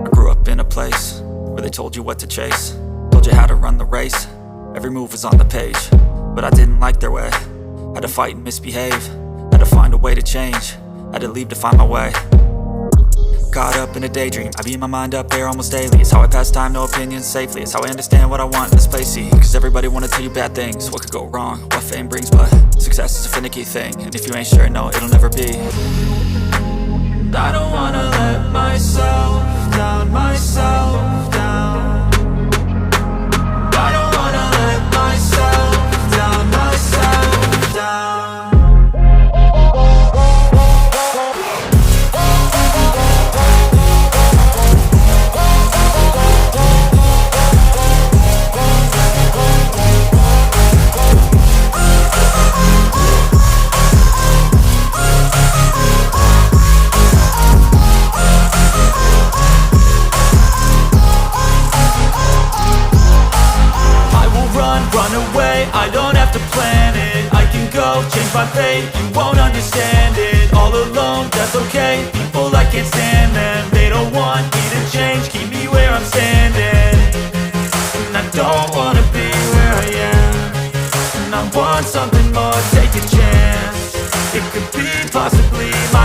I grew up in a place where they told you what to chase, told you how to run the race. Every move was on the page, but I didn't like their way. Had to fight and misbehave, had to find a way to change, had to leave to find my way. Caught up in a daydream, I beat my mind up there almost daily. It's how I pass time, no opinions safely. It's how I understand what I want in this place, see. Cause everybody wanna tell you bad things, what could go wrong, what fame brings. But success is a finicky thing, and if you ain't sure, no, it'll never be. And I don't wanna let myself down, myself down. I don't wanna let myself down, myself down. Run away, I don't have to plan it. I can go, change my fate, you won't understand it. All alone, that's okay, people I can't stand them. They don't want me to change, keep me where I'm standing. And I don't wanna be where I am, and I want something more, take a chance. It could be possibly my